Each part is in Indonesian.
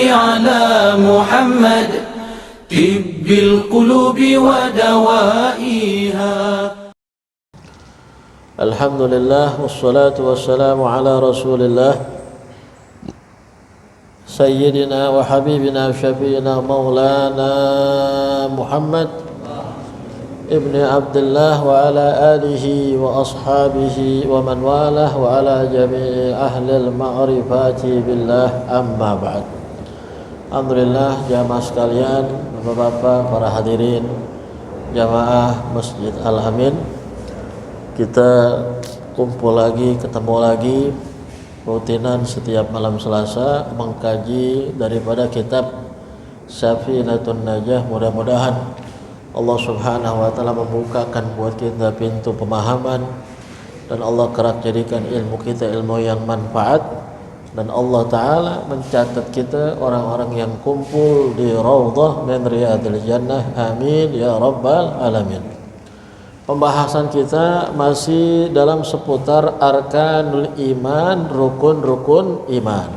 على محمد طب القلوب ودوائها. الحمد لله والصلاة والسلام على رسول الله سيدنا وحبيبنا وشفينا مولانا محمد ابن عبد الله وعلى آله وأصحابه ومن والاه وعلى جميع أهل المعرفة بالله أما بعد. Alhamdulillah jamaah sekalian, bapak-bapak, para hadirin jamaah Masjid Al-Amin, kita kumpul lagi, ketemu lagi rutinan setiap malam Selasa mengkaji daripada kitab Safinatun Najah. Mudah-mudahan Allah Subhanahu wa taala membukakan buat kita pintu pemahaman dan Allah kerak jadikan ilmu kita ilmu yang manfaat, dan Allah taala mencatat kita orang-orang yang kumpul di raudhah min riyadil jannah. Amin ya rabbal alamin. Pembahasan kita masih dalam seputar arkanul iman, rukun-rukun iman.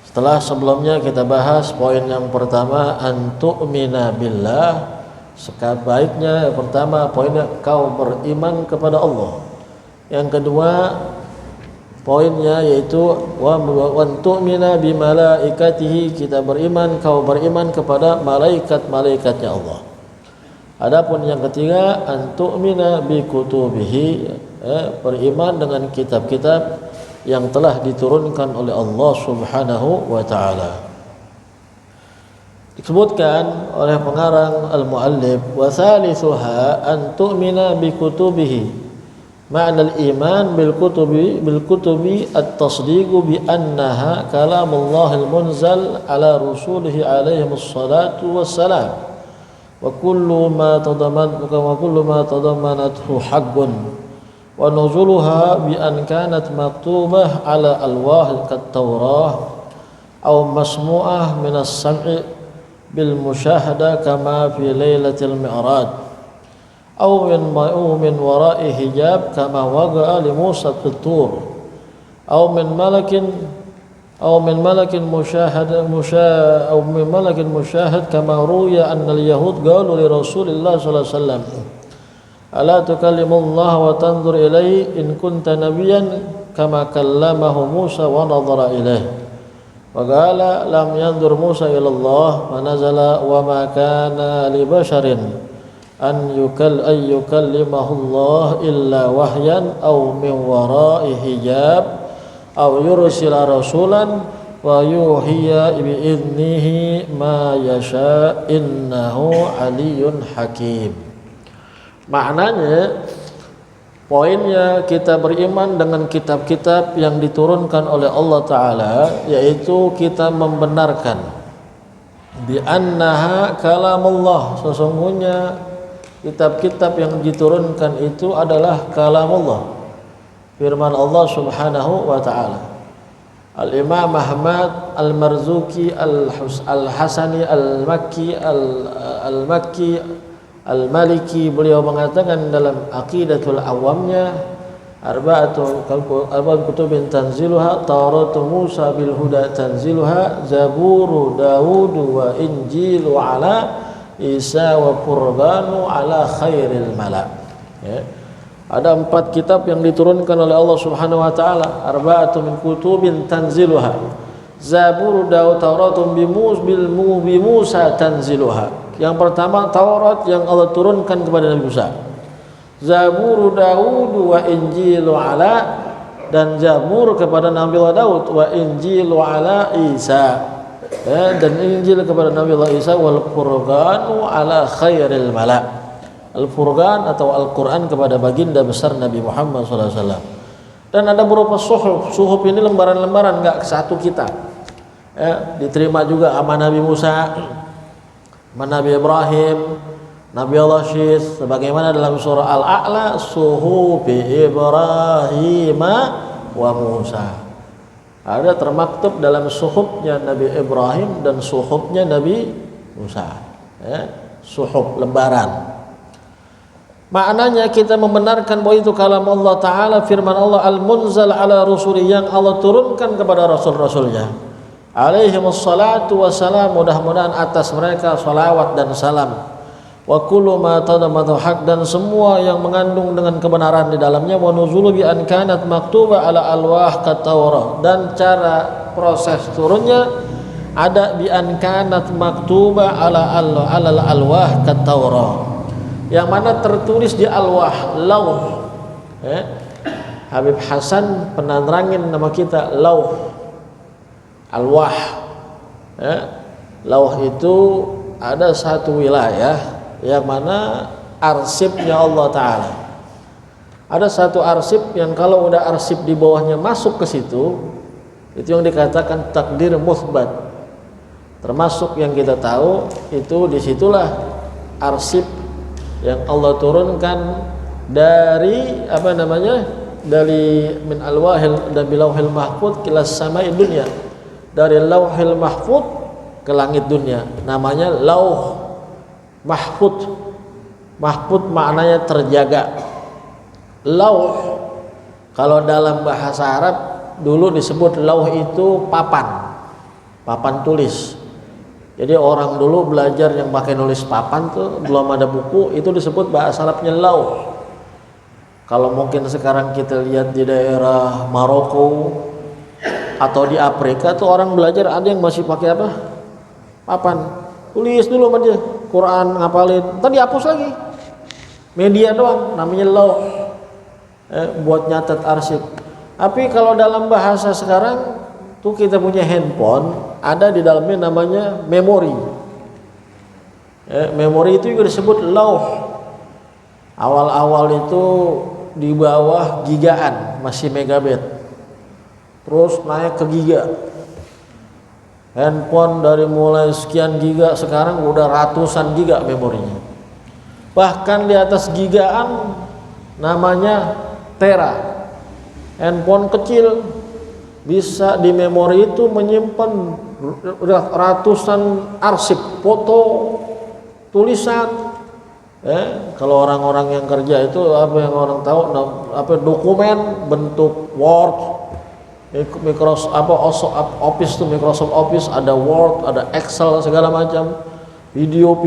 Setelah sebelumnya kita bahas poin yang pertama, antu'mina billah. Sebaiknya yang pertama poinnya kau beriman kepada Allah. Yang kedua poinnya yaitu wa tu'mina bi malaikatihi, kita beriman, kau beriman kepada malaikat-malaikatnya Allah. Adapun yang ketiga antu'mina bi kutubihi, beriman dengan kitab-kitab yang telah diturunkan oleh Allah Subhanahu wa taala. Disebutkan oleh pengarang al-muallif wa thalithuha an tu'mina bi kutubihi. Ma'na al-iman bil kutubi at-tasdiqu bi annaha kalamullahil munzal ala rusulihi alaihi wassalatu wassalam wa kullu ma tadamanathu haqqun wa nuzuluha bi an kanat maktubah ala alwah kat-taurah aw masmu'ah min as-sam'i bil musyahada kama fi lailatul mi'raj aw min wara'i hijab kama waqa'a li Musa fit-tur aw min malakin musyahad kama ruya anna al-yahud qalu li Rasulillah sallallahu alaihi wasallam ala tukallimullah wa tanzur ilaihi in kunta nabiyyan kama kallamahu Musa wa nadhara ilaihi. Waqala lam yanzur Musa ila Allah wa nazala wa ma kana li basharin an yukallimahu Allah illa wahyan aw min wara'i hijab aw yursila rasulan wa yuhiya bi idnihi ma yasha innahu aliyyun hakim. Maknanya poinnya kita beriman dengan kitab-kitab yang diturunkan oleh Allah Ta'ala, yaitu kita membenarkan bi annaha kalamullah, sesungguhnya kitab-kitab yang diturunkan itu adalah kalamullah, firman Allah Subhanahu wa Ta'ala. Al-Imam Ahmad Al-Marzuki Al-Hasani Al-Maliki beliau mengatakan dalam Aqidatul Awamnya, arba'atu kutubin tanziluha Tauratu Musa bil huda tanziluha Zaburu Dawudu wa Injilu ala Isa wa Qurbanu ala khairil mala. Ya. Ada 4 kitab yang diturunkan oleh Allah Subhanahu wa taala. Arba'atu min kutubin tanziluha Zaburu Dawud Tauratu bi Musa tanziluha. Yang pertama Taurat yang Allah turunkan kepada Nabi Musa, Zabur Daud wa Injilu ala, dan Zabur kepada Nabi Allah Daud, wa Injilu ala Isa, dan Injil kepada Nabi Allah Isa, wal Qur'anu ala khairil mala. Al-Furqan atau Al-Quran kepada baginda besar Nabi Muhammad SAW. Dan ada berupa suhuf. Suhuf ini lembaran-lembaran, enggak satu kitab. Diterima juga sama Nabi Musa, Nabi Ibrahim, Nabi Allah Syis, sebagaimana dalam surah Al-A'la, suhufi Ibrahim wa Musa. Ada termaktub dalam suhufnya Nabi Ibrahim dan suhufnya Nabi Musa. Suhuf, lembaran. Maknanya kita membenarkan bahwa itu kalam Allah Ta'ala, firman Allah al-munzal ala rusuli, yang Allah turunkan kepada rasul-rasulnya. alaihi wassalatu wassalam, mudah-mudahan atas mereka salawat dan salam. Wa kullu ma tadammatu haq, dan semua yang mengandung dengan kebenaran di dalamnya. Wa nuzulu bi an kanat maktuba ala alwah kataurah, dan cara proses turunnya ada bi an kanat maktuba ala alwah kataurah, yang mana tertulis di alwah, lauh. Habib Hasan pernah nerangin nama kita lauh, alwah. Lauh itu ada satu wilayah yang mana arsipnya Allah Ta'ala. Ada satu arsip yang kalau udah arsip di bawahnya masuk ke situ, itu yang dikatakan takdir muthbat. Termasuk yang kita tahu itu disitulah arsip yang Allah turunkan dari dari min alwahil dan bilauhil mahfud kilas samai dunia, dari lauhil mahfud ke langit dunia, namanya lauh mahfud. Mahfud maknanya terjaga. Lauh kalau dalam bahasa Arab dulu disebut lauh itu papan tulis. Jadi orang dulu belajar yang pakai nulis papan tuh, belum ada buku, itu disebut bahasa Arabnya lauh. Kalau mungkin sekarang kita lihat di daerah Maroko atau di Afrika tuh orang belajar ada yang masih pakai apa? Papan. Tulis dulu sama dia, Quran ngapalin, ntar dihapus lagi. Media doang, namanya lauh. Buat nyatet arsip. Tapi kalau dalam bahasa sekarang tuh kita punya handphone, ada di dalamnya namanya memori. Memori itu juga disebut lauh. Awal-awal itu di bawah gigaan, masih megabit, terus naik ke giga. Handphone dari mulai sekian giga, sekarang udah ratusan giga memorinya. Bahkan di atas gigaan namanya tera. Handphone kecil bisa di memori itu menyimpan ratusan arsip, foto, tulisan. Kalau orang-orang yang kerja itu apa yang orang tahu, dokumen bentuk Word, Microsoft Office tuh, Microsoft Office ada Word, ada Excel, segala macam, video.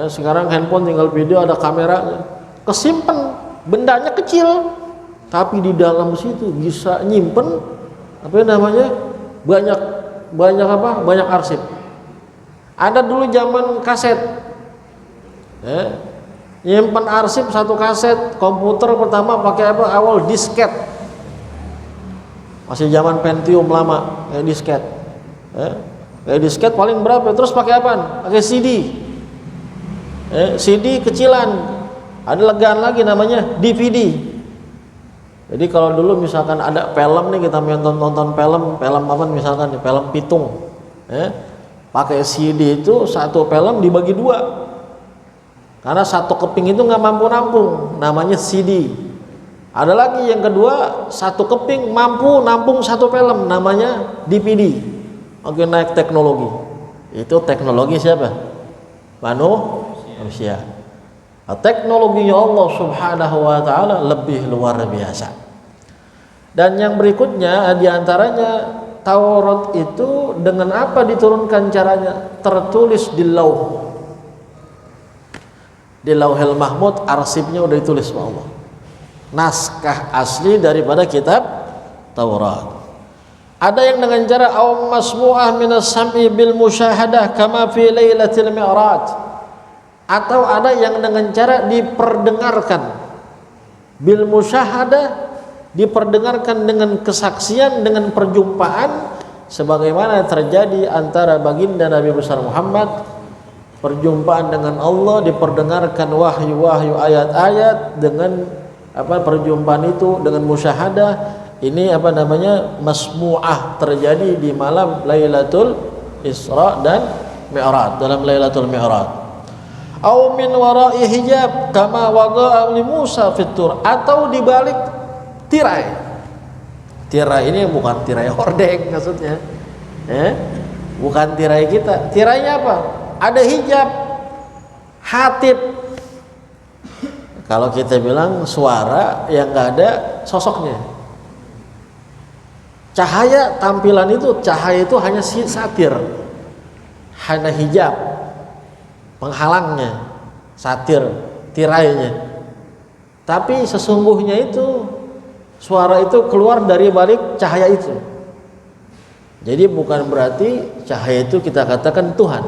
Sekarang handphone tinggal video, ada kameranya, kesimpan, bendanya kecil, tapi di dalam situ bisa nyimpen banyak arsip. Ada dulu zaman kaset, nyimpen arsip satu kaset. Komputer pertama pakai apa? Awal disket, masih zaman Pentium lama, kayak disket. Kayak disket paling berapa? Terus pakai apa? Pakai CD. CD kecilan. Ada legaan lagi namanya DVD. Jadi kalau dulu misalkan ada film nih, kita nonton film apa misalkan film pitung, pakai CD itu satu film dibagi dua, karena satu keping itu nggak mampu nampung, namanya CD. Ada lagi yang kedua, satu keping mampu nampung satu film, namanya DVD. Oke, naik teknologi. Itu teknologi siapa? Manusia. Teknologinya Allah Subhanahu wa Ta'ala lebih luar biasa. Dan yang berikutnya diantaranya, Taurat itu dengan apa diturunkan caranya? Tertulis di lauh, di lauhil mahmud, arsipnya udah ditulis sama Allah, naskah asli daripada kitab Taurat. Ada yang dengan cara aw masmu'ah minas sam'i bil musyahadah kama fi lailatul mi'raj, atau ada yang dengan cara diperdengarkan bil musyahadah, diperdengarkan dengan kesaksian, dengan perjumpaan, sebagaimana terjadi antara baginda Nabi besar Muhammad, perjumpaan dengan Allah, diperdengarkan wahyu-wahyu ayat-ayat dengan perjumpaan itu dengan musyahadah. Ini masmu'ah, terjadi di malam Lailatul Isra dan Mi'raj, dalam Lailatul Mi'raj. Au min wara'i hijab kama wada'a li Musa fitur, atau di balik tirai. Tirai ini bukan tirai hordeng maksudnya, bukan tirai kita. Tirainya apa? Ada hijab, hatib. Kalau kita bilang suara yang nggak ada sosoknya, Cahaya tampilan itu, cahaya itu hanya satir, hanya hijab, penghalangnya, satir, tirainya. Tapi sesungguhnya itu suara itu keluar dari balik cahaya itu. Jadi bukan berarti cahaya itu kita katakan Tuhan.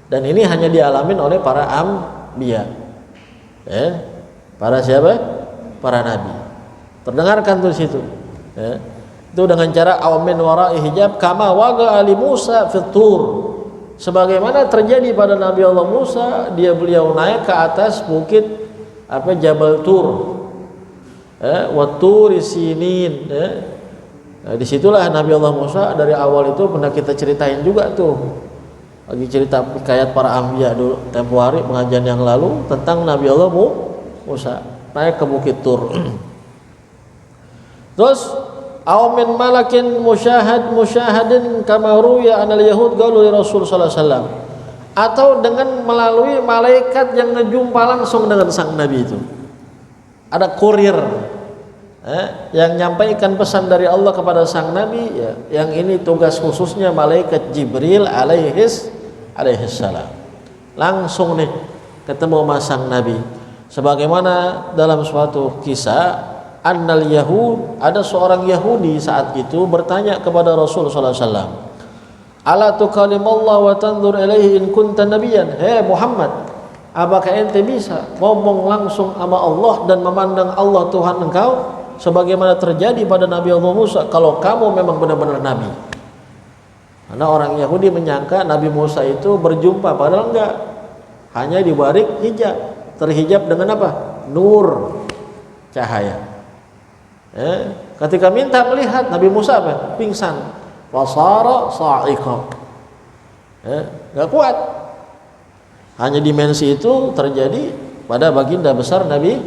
Dan ini hanya dialamin oleh para anbiya. Para siapa? Para nabi. Terdengarkan tuh situ. Itu dengan cara awamin wara'i hijab kama waga ali Musa fitur. Sebagaimana terjadi pada Nabi Allah Musa, beliau naik ke atas bukit Jabal Tur. Wa turi sinin. Nah, disitulah Nabi Allah Musa dari awal itu pernah kita ceritain juga tuh. Lagi cerita hikayat para anbiya dulu tempo hari pengajian yang lalu tentang Nabi Allah Musa naik ke bukit Tur. Terus awamin malakin musyahadin kama ruya anal yahud qalu li Rasul sallallahu alaihi wasallam, atau dengan melalui malaikat yang ngejumpa langsung dengan sang nabi itu. Ada kurir yang nyampaikan pesan dari Allah kepada sang nabi ya, yang ini tugas khususnya malaikat Jibril alaihis salam. Langsung nih ketemu sama sang nabi. Sebagaimana dalam suatu kisah annal yahud, ada seorang Yahudi saat itu bertanya kepada Rasul sallallahu alaihi wasallam, ala tukallimallahu wa tanzur ilaihi in kunta nabiyyan. Muhammad, apakah ente bisa ngomong langsung sama Allah dan memandang Allah Tuhan engkau sebagaimana terjadi pada Nabi Allah Musa kalau kamu memang benar-benar nabi? Karena orang Yahudi menyangka Nabi Musa itu berjumpa, padahal enggak, hanya di balik hijab, terhijab dengan apa? Nur, cahaya. Ketika minta melihat, Nabi Musa apa? Pingsan. Fasara sa'iqa. Enggak kuat. Hanya dimensi itu terjadi pada baginda besar Nabi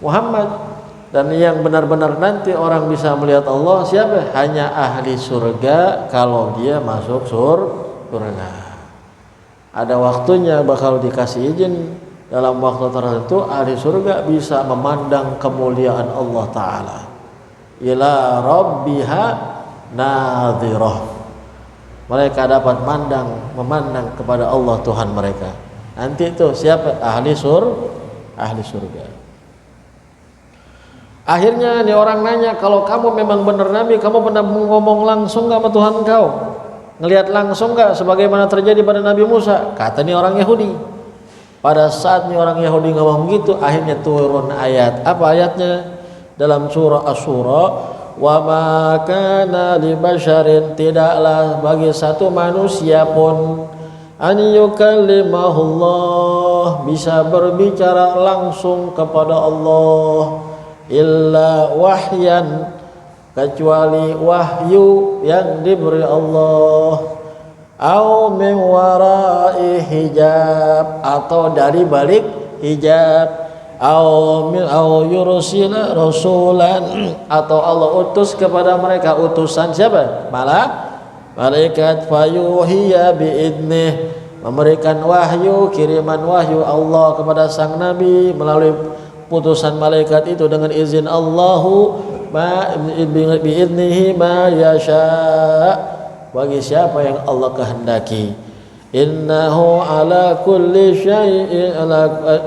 Muhammad. Dan yang benar-benar nanti orang bisa melihat Allah siapa? Hanya ahli surga kalau dia masuk surga. Ada waktunya bakal dikasih izin, dalam waktu tertentu ahli surga bisa memandang kemuliaan Allah Ta'ala. Ila rabbiha nadhirah. Mereka dapat memandang kepada Allah Tuhan mereka. Nanti itu siapa? Ahli surga. Akhirnya nih orang nanya, kalau kamu memang benar nabi, kamu pernah ngomong langsung gak sama Tuhan kau? Ngelihat langsung gak sebagaimana terjadi pada Nabi Musa? Kata nih orang Yahudi. Pada saat nih orang Yahudi ngomong gitu, akhirnya turun ayat. Apa ayatnya? Dalam surah Asy-Syura, wa ma kana li basyarin, tidaklah bagi satu manusia pun an yukallimahullah, bisa berbicara langsung kepada Allah, illa wahyan, kecuali wahyu yang diberi Allah, au min wara'i hijab, atau dari balik hijab, au yursila rasulan, atau Allah utus kepada mereka utusan siapa? Malaikat, fayuhiya biidnih, memberikan wahyu, kiriman wahyu Allah kepada sang nabi melalui putusan malaikat itu dengan izin Allahu biidnihi ma yasha, bagi siapa yang Allah kehendaki. Innahu ala kulli syai'in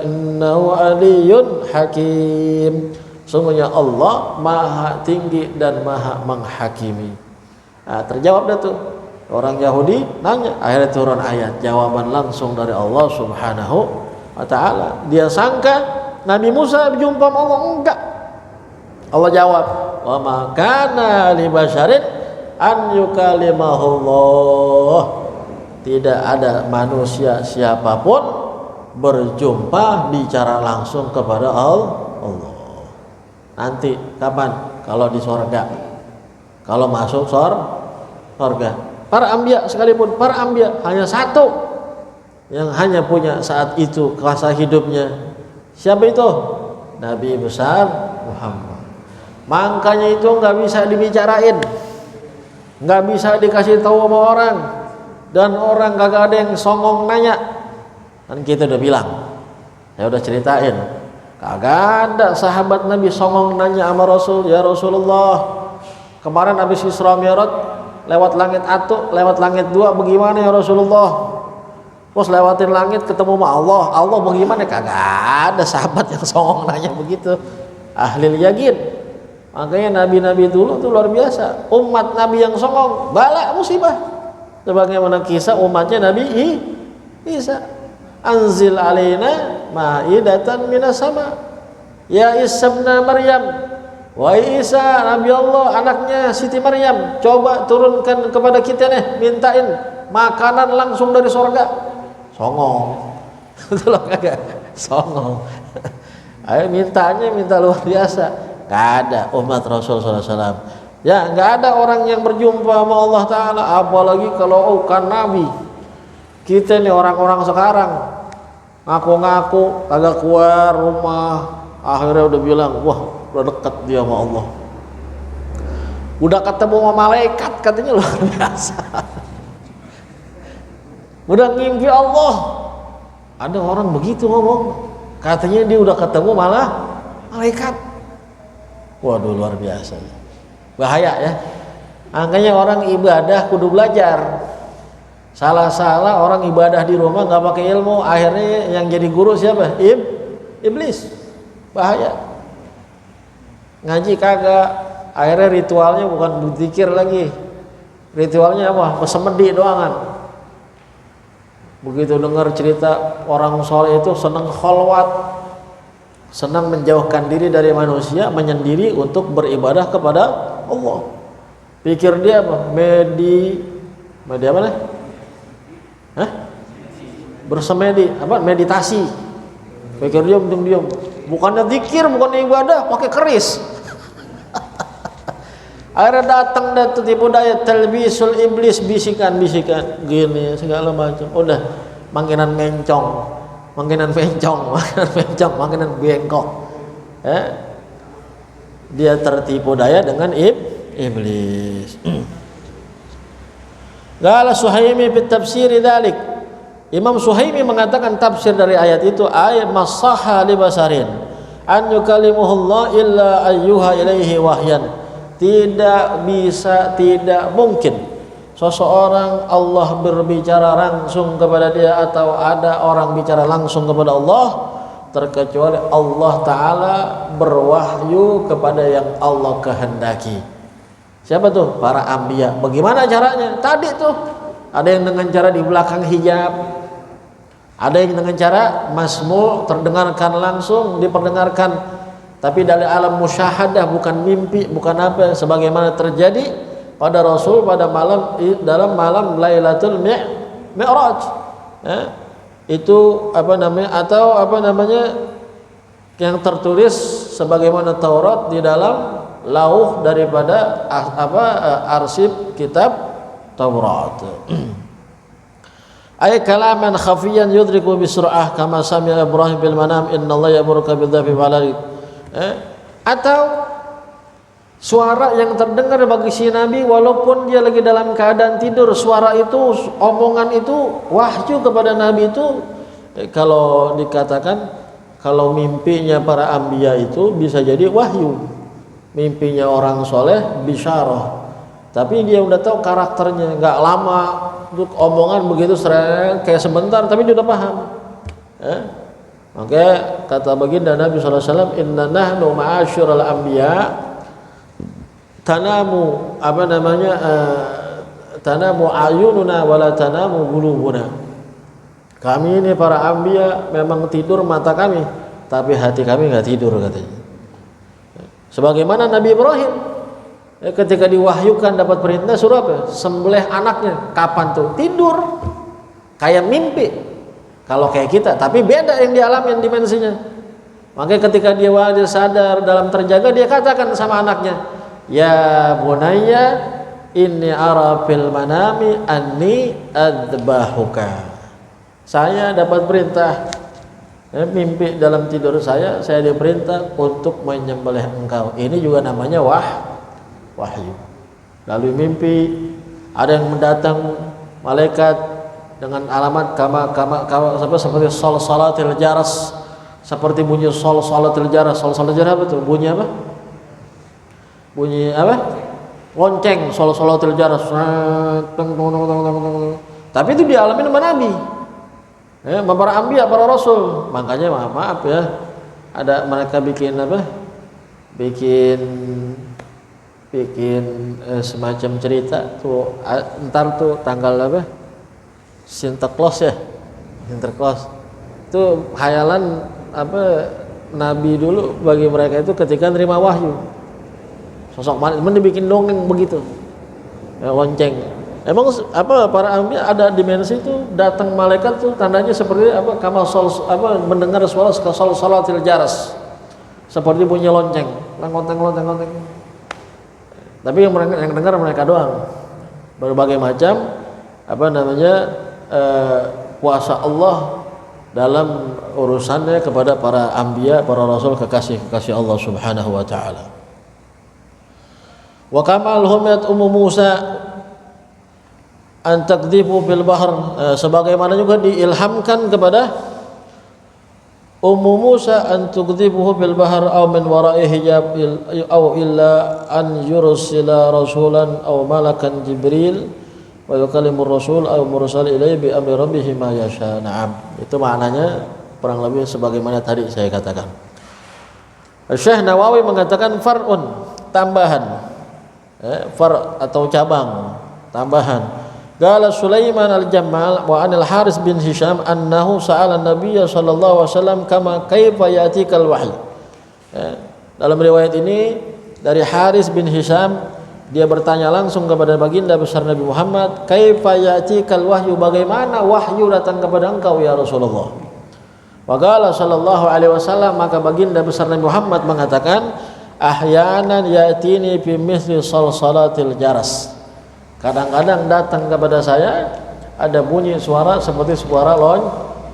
innahu aliyyun hakim, sungguhnya Allah maha tinggi dan maha menghakimi. Nah, terjawab dah tuh orang Yahudi nanya, akhirnya turun ayat jawaban langsung dari Allah Subhanahu wa ta'ala. Dia sangka Nabi Musa berjumpa sama Allah, enggak. Allah jawab, wa ma kana li basyarin an yukallimahullah, tidak ada manusia siapapun berjumpa bicara langsung kepada Allah. Nanti kapan? Kalau di surga, kalau masuk surga. Para anbiya sekalipun, para anbiya hanya satu yang hanya punya saat itu kuasa hidupnya. Siapa itu? Nabi besar Muhammad. Makanya itu nggak bisa dibicarain, nggak bisa dikasih tahu sama orang, dan orang kagak ada yang songong nanya. Kan kita udah bilang, saya udah ceritain, kagak ada sahabat Nabi songong nanya sama Rasul, ya Rasulullah, Kemarin habis Isra Mi'raj lewat langit 1, lewat langit 2, bagaimana ya Rasulullah? Terus lewatin langit ketemu sama Allah. Allah bagaimana? Kagak ada sahabat yang songong nanya begitu. Ahlil yakin. Makanya nabi-nabi dulu tuh luar biasa. Umat nabi yang songong bala musibah. Sebagaimana kisah umatnya Nabi Isa. Anzil alaina ma'idatan minas sama. Ya Isa ibn Maryam. Wahai Isa, Nabi Allah, anaknya Siti Maryam, coba turunkan kepada kita nih, mintain makanan langsung dari surga. Songong. Betul kagak? Songong. Ayo mintanya minta luar biasa. Gak ada umat Rasul SAW. Ya, gak ada orang yang berjumpa sama Allah Ta'ala, apalagi kalau kan Nabi. Kita nih orang-orang sekarang ngaku-ngaku kagak keluar rumah, akhirnya udah bilang, wah udah dekat dia sama Allah, udah ketemu sama malaikat, katanya luar biasa. Udah ngimpi Allah. Ada orang begitu ngomong, katanya dia udah ketemu malah malaikat. Waduh, luar biasa, bahaya ya. Makanya orang ibadah kudu belajar. Salah-salah orang ibadah di rumah nggak pakai ilmu, akhirnya yang jadi guru siapa? Iblis. Bahaya. Ngaji kagak, akhirnya ritualnya bukan berzikir lagi, ritualnya apa? Semedi doangan. Begitu dengar cerita orang soleh itu senang kholwat, senang menjauhkan diri dari manusia, menyendiri untuk beribadah kepada Allah. Pikir dia apa? Medi apa nih? Bersemedi, apa? Meditasi. Pikir dia diam. Bukannya zikir, bukannya ibadah, pakai keris. Akhirnya datang tipu daya, talbisul iblis, bisikan gini segala macam. Udah mangkinan mencong, mangkinan bengkok. Dia tertipu daya dengan iblis. Qala Suhaimi fi tafsir dzalik. Imam Suhaimi mengatakan tafsir dari ayat itu, ayat masaha li basarin an yukallimuhullah illa ayyuha ilaihi wahyan. Tidak bisa, tidak mungkin seseorang Allah berbicara langsung kepada dia atau ada orang bicara langsung kepada Allah terkecuali Allah Ta'ala berwahyu kepada yang Allah kehendaki. Siapa tuh? Para anbiya. Bagaimana caranya? Tadi tuh ada yang dengan cara di belakang hijab, ada yang dengan cara masmu, terdengarkan langsung, diperdengarkan, tapi dari alam musyahadah, bukan mimpi, bukan apa, sebagaimana terjadi pada Rasul pada dalam malam Lailatul Mi'raj. Itu yang tertulis sebagaimana Taurat di dalam lauh daripada arsip kitab Taurat. Ay kalaman khafiyan yudriku bisur'ah kama sami'a Ibrahim bil manam innallaha ya'muruka bidzabhi walad. Atau suara yang terdengar bagi si Nabi walaupun dia lagi dalam keadaan tidur, suara itu, omongan itu wahyu kepada Nabi itu. Kalau dikatakan kalau mimpinya para anbiya itu bisa jadi wahyu, mimpinya orang soleh bisyarah, tapi dia udah tahu karakternya, nggak lama untuk omongan begitu sering kayak sebentar, tapi dia udah paham. Maka kata baginda Nabi SAW, inna nahnu ma'asyiral anbiya tanamu tanamu ayununa wala tanamu qulubuna. Kami ini para anbiya memang tidur mata kami, tapi hati kami enggak tidur, katanya. Sebagaimana Nabi Ibrahim ketika diwahyukan dapat perintah suruh apa? Sembelih anaknya. Kapan tuh? Tidur. Kayak mimpi. Kalau kayak kita, tapi beda yang dialami dimensinya. Makanya ketika dia sadar dalam terjaga, dia katakan sama anaknya, ya bunayya inni ara fil manami anni adbahuka. Saya dapat perintah, mimpi dalam tidur saya diperintah untuk menyembelih engkau. Ini juga namanya wahyu. Lalu mimpi ada yang mendatang malaikat dengan alamat kama seperti salatil jaras, seperti bunyi salatil jaras. Salatil jaras apa tuh? Bunyi apa? lonceng salatil jaras. Tapi itu dialami sama Nabi. Para anbiya, para rasul. Makanya maaf ya, ada mereka bikin apa? Bikin semacam cerita tuh, ntar tuh tanggal apa? Sinterklas ya. Sinterklas. Itu khayalan apa Nabi dulu bagi mereka itu ketika nerima wahyu. Sosok malaikat dibikin dongeng begitu. Lonceng. Emang apa para anbiya ada dimensi itu datang malaikat tuh tandanya seperti apa mendengar suara salatil jaras. Seperti bunyi lonceng, lonceng. Tapi yang dengar mereka doang. Berbagai macam kuasa Allah dalam urusannya kepada para anbiya, para rasul, kekasih Allah Subhanahu wa taala. Wa kamal humat Musa an takdzifu bil bahr, sebagaimana juga diilhamkan kepada Musa an takdzifu bil bahr aw min wara'i hijab aw illa an yursila rasulan aw malakan Jibril wa yukallimur rasul aw mursal ilaihi bi amri rabbih ma yasha. Na'am. Itu maknanya kurang lebih sebagaimana tadi saya katakan. Syekh Nawawi mengatakan far'un, tambahan. Far' atau cabang, tambahan. Qala Sulaiman al-Jammal wa anil Haris bin Hisham annahu sa'ala an-nabiy sallallahu alaihi wasallam kama kaifa yatikal wahyi. Dalam riwayat ini dari Haris bin Hisham, dia bertanya langsung kepada baginda besar Nabi Muhammad, kaifa yatikal wahyu, bagaimana wahyu datang kepada engkau ya Rasulullah. Wa qala sallallahu alaihi wasallam, maka baginda besar Nabi Muhammad mengatakan, ahyanan yatini fi mithli salsalatil jaras. Kadang-kadang datang kepada saya ada bunyi suara seperti suara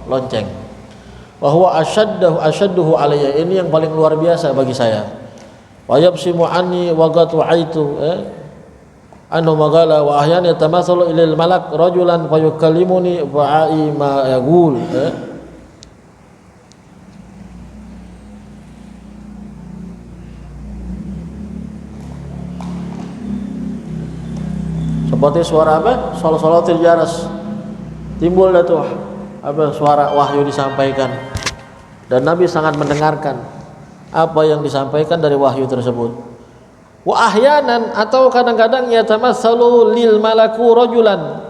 lonceng. Wa huwa asyadduhu alayya, ini yang paling luar biasa bagi saya. Wa yabsimu anni wa qad wa'aitu annahu magala wa ahyana yatamathalu ilal malak rajulan fayukallimuni fa'i ma yaqul. Seperti suara apa? Salatil jaras. Timbul dah tuh suara wahyu disampaikan. Dan Nabi sangat mendengarkan apa yang disampaikan dari wahyu tersebut. Wa ahyanan, atau kadang-kadang yatamatsalu lil malaku rajulan,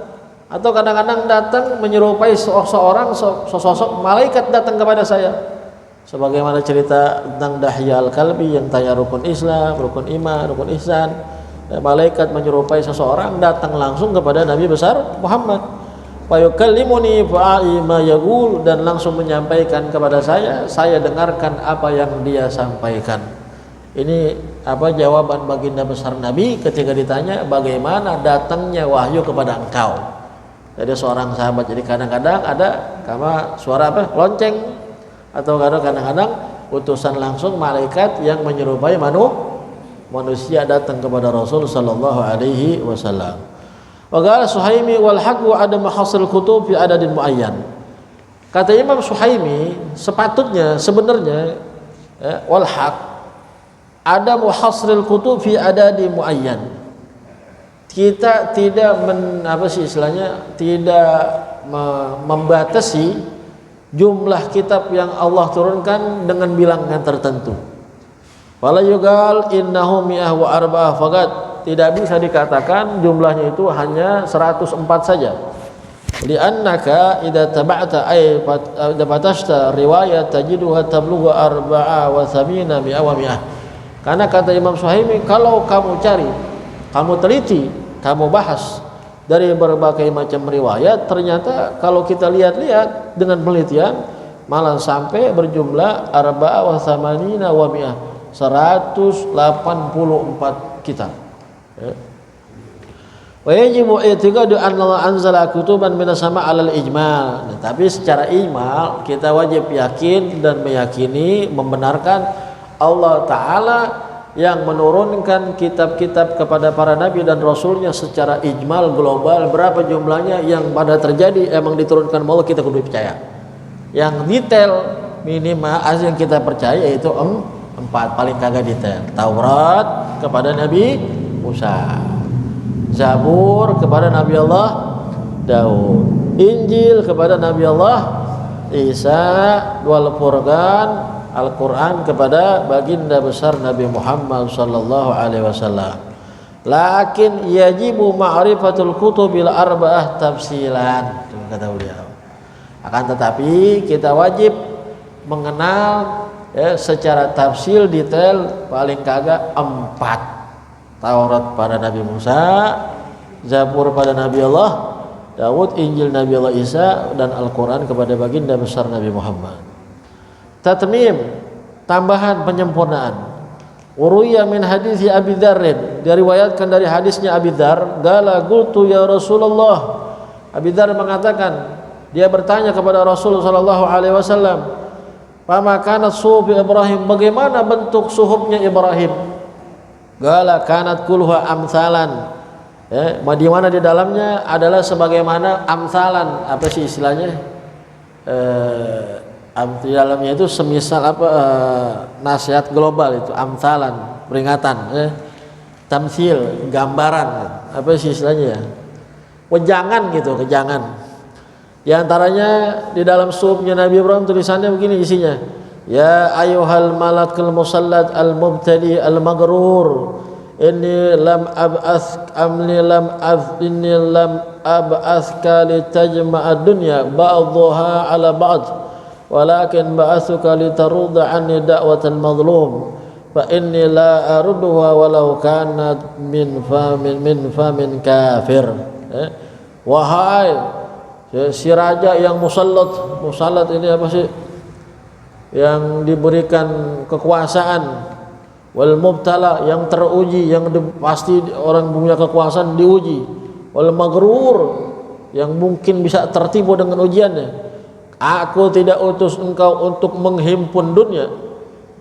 atau kadang-kadang datang menyerupai seorang sosok malaikat datang kepada saya. Sebagaimana cerita tentang Dahya al-Kalbi yang tanya rukun Islam, rukun iman, rukun ihsan. Malaikat menyerupai seseorang datang langsung kepada Nabi besar Muhammad. Wa yukallimuni fa'i ma yaqul, dan langsung menyampaikan kepada saya dengarkan apa yang dia sampaikan. Ini jawaban baginda besar Nabi ketika ditanya bagaimana datangnya wahyu kepada engkau. Jadi seorang sahabat, jadi kadang-kadang ada suara lonceng, atau kadang-kadang utusan langsung malaikat yang menyerupai manusia datang kepada Rasul sallallahu alaihi wasallam. Wa qala Suhaimi wal haqqu adam hasil kutub fi adadin muayyan. Kata Imam Suhaimi, sebenarnya wal haqq adam hasil kutub fi adadin muayyan. Kita tidak tidak membatasi jumlah kitab yang Allah turunkan dengan bilangan tertentu. Wala yugal innahu mi'ah wa arba'ah faqat, tidak bisa dikatakan jumlahnya itu hanya 104 saja. Li'annaka idza taba'ta ay batashta riwayat tajiduha tablughu arba'a wa thamina mi'a wa mi'ah. Karena kata Imam Suhaimi, kalau kamu cari, kamu teliti, kamu bahas dari berbagai macam riwayat, ternyata kalau kita lihat-lihat dengan penelitian malah sampai berjumlah arba'a wa thamanina wa mi'ah, 184 kitab. Wa yajibu i'tiqadu anna Allah anzala kutuban minas sama' 'alal ijmal. Tapi secara ijmal kita wajib yakin dan meyakini, membenarkan Allah Ta'ala yang menurunkan kitab-kitab kepada para nabi dan rasulnya secara ijmal global. Berapa jumlahnya yang pada terjadi emang diturunkan Allah, kita kudu percaya. Yang detail minimal yang kita percaya yaitu 4, paling kagak detail. Taurat kepada Nabi Musa. Zabur kepada Nabi Allah Daud. Injil kepada Nabi Allah Isa. Wal Furqan, Al-Quran kepada baginda besar Nabi Muhammad sallallahu alaihi wasallam. Lakin yajibu ma'rifatul kutubil arba'ah tafsilan, kata beliau. Akan tetapi kita wajib mengenal secara tafsil detail paling kagak 4. Taurat pada Nabi Musa, Zabur pada Nabi Allah Daud, Injil Nabi Allah Isa, dan Al-Quran kepada baginda besar Nabi Muhammad. Tatmim, tambahan penyempurnaan. Uruya min hadisi Abi Dzarrin, diriwayatkan dari hadisnya Abi Dzar, qala qultu ya Rasulullah. Abi Dzar mengatakan, dia bertanya kepada Rasul sallallahu alaihi wasallam, "Fama kanat suhub Ibrahim?" Bagaimana bentuk suhubnya Ibrahim? Qala kanat kulha amsalan. Di mana di dalamnya adalah sebagaimana amsalan, apa sih istilahnya? Di dalamnya itu semisal nasihat global itu, amsalan, peringatan, tamsil, gambaran, apa sih istilahnya ya? Wejangan gitu, kejangan. Di antaranya di dalam suhubnya Nabi Ibrahim tulisannya begini isinya. Ya ayyuhal malakul musallat al-mubtadi al-maghrur, inni lam ab'athka litajma'a dunya ba'dhaha 'ala ba'd, walakin ba'athuka litarudda 'anni da'watal mazlum, fa inni la arudduha walau kanat min famin kafir. Wahai si raja yang musallat ini apa sih? Yang diberikan kekuasaan, wal mubtala, yang teruji, yang pasti orang punya kekuasaan diuji, wal maghrur, yang mungkin bisa tertipu dengan ujiannya. Aku tidak utus engkau untuk menghimpun dunia,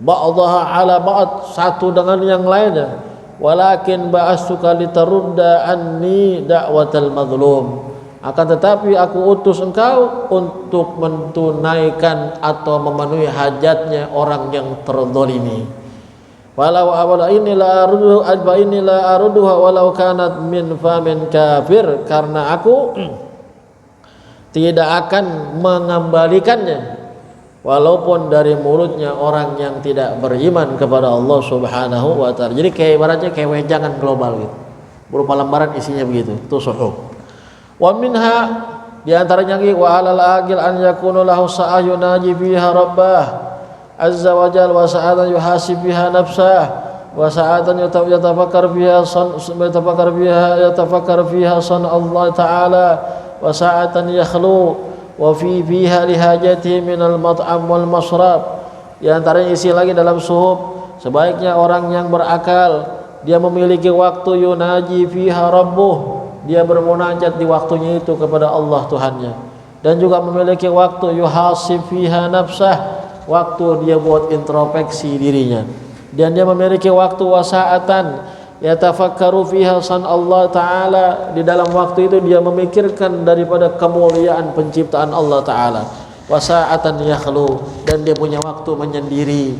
ba'daha ala ba'd, satu dengan yang lainnya, walakin ba'astuka litarudda anni da'watal mazlum. Akan tetapi aku utus engkau untuk menunaikan atau memenuhi hajatnya orang yang terzalimi. Walau awala inilah aruduha walau kanat min famin kafir, karena aku tidak akan mengembalikannya walaupun dari mulutnya orang yang tidak beriman kepada Allah Subhanahu wa taala. Jadi kayak ibaratnya kayak wejangan global gitu. Berupa lembaran isinya begitu. Itu suhuf. Wa minha, di antaranya lagi, wa alal agil an yakunu lahu sa'ayun naji fiha rabbah azza wa jalla, wa sa'atan yuhasib biha nafsah, wa sa'atan yatafakkar fiha san Allah ta'ala, wa sa'atan yakhlu wa fiha lihajatihi minal mat'am wal masrab. Di antaranya isi lagi dalam suhuf, sebaiknya orang yang berakal dia memiliki waktu yunaji fiha rabbuh, dia bermunajat di waktunya itu kepada Allah Tuhannya, dan juga memiliki waktu yuhasib fiha nafsah, waktu dia buat introspeksi dirinya, dan dia memiliki waktu wasaatan yatafakkaru fiha san Allah Ta'ala, di dalam waktu itu dia memikirkan daripada kemuliaan penciptaan Allah Ta'ala, wasaatan yakhlu, dan dia punya waktu menyendiri,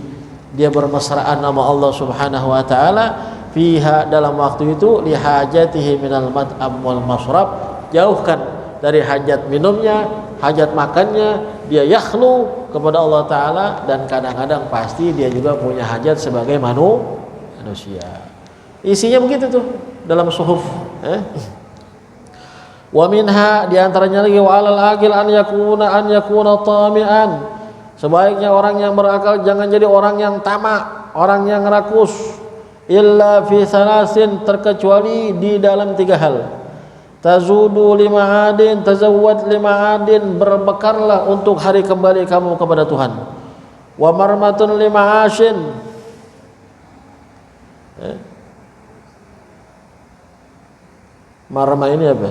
dia bermesraan nama Allah Subhanahu wa Ta'ala fiha, dalam waktu itu, lihajatihi minal mat'am wal masrab, jauhkan dari hajat minumnya, hajat makannya, dia yakhlu kepada Allah Ta'ala, dan kadang-kadang pasti dia juga punya hajat sebagai manusia. Isinya begitu tuh dalam suhuf. Wa minha, di antaranya lagi, wa alal aqil an yakuna tami'an, sebaiknya orang yang berakal jangan jadi orang yang tamak, orang yang rakus, illa fi salasin, terkecuali di dalam 3 hal. Tazudu lima'adin, tazawwad lima'adin, berbekallah untuk hari kembali kamu kepada Tuhan. Wa marmatun lima'ashin, marmah ini apa?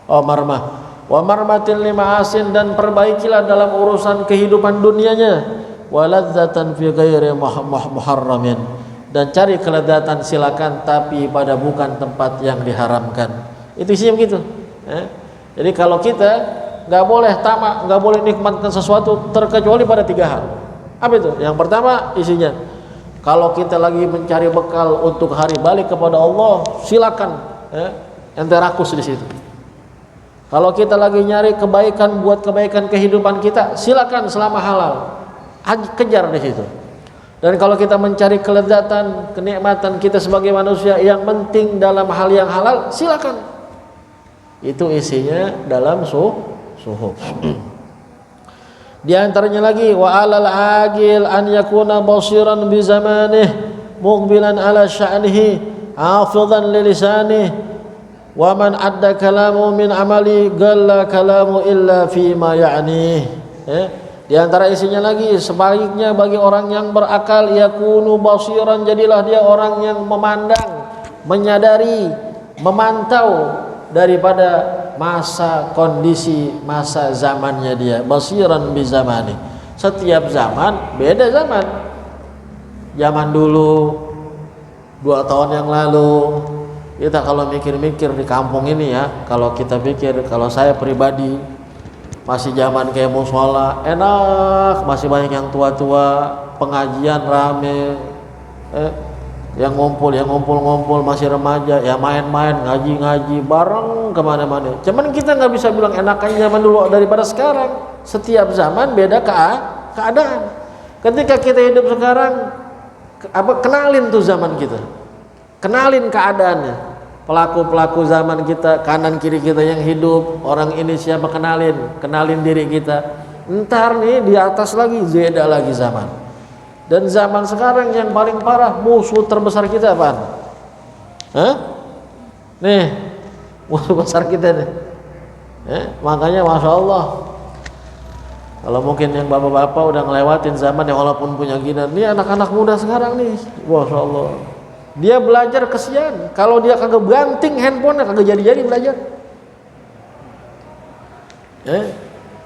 Oh, marmah. Wa marmatin lima'asin, dan perbaikilah dalam urusan kehidupan dunianya. Waladzatan fi ghairi muharramin, dan cari kelezatan silakan, tapi pada bukan tempat yang diharamkan. Itu isinya begitu. Jadi kalau kita nggak boleh tamak, nggak boleh nikmatkan sesuatu terkecuali pada 3 hal. Apa itu? Yang pertama isinya Kalau kita lagi mencari bekal untuk hari balik kepada Allah, silakan, ente rakus di situ. Kalau kita lagi nyari kebaikan buat kebaikan kehidupan kita, silakan selama halal, kejar di situ. Dan kalau kita mencari kelezatan, kenikmatan kita sebagai manusia yang penting dalam hal yang halal, silakan. Itu isinya dalam suhuf. Di antaranya lagi wa alal agil an yakuna basiran bi zamanih muqbilan ala sya'nihi hafizan li lisanihi wa man adda kalamu min amali galla kalamu illa fi ma ya'nih. Di antara isinya lagi sebaliknya bagi orang yang berakal yakunu basiran, jadilah dia orang yang memandang, menyadari, memantau daripada masa kondisi masa zamannya dia, basiran bi zamani. Setiap zaman beda zaman. Zaman dulu 2 tahun yang lalu kita kalau mikir-mikir di kampung ini ya, kalau kita pikir, kalau saya pribadi masih zaman kayak mushola enak, masih banyak yang tua-tua, pengajian rame, yang ngumpul masih remaja, ya main-main, ngaji bareng kemana-mana. Cuman kita nggak bisa bilang enakannya zaman dulu daripada sekarang. Setiap zaman beda keadaan. Ketika kita hidup sekarang, kenalin tuh zaman kita, kenalin keadaannya, pelaku zaman kita, kanan kiri kita yang hidup, orang ini siapa, kenalin diri kita. Ntar nih di atas lagi beda lagi zaman. Dan zaman sekarang yang paling parah, musuh terbesar kita apaan? Nih, musuh besar kita nih. Makanya Masya Allah, kalau mungkin yang bapak-bapak udah ngelewatin zaman yang walaupun punya gina, nih anak-anak muda sekarang nih, Masya Allah, dia belajar kesian. Kalau dia kagak banting handphone, kagak jadi belajar.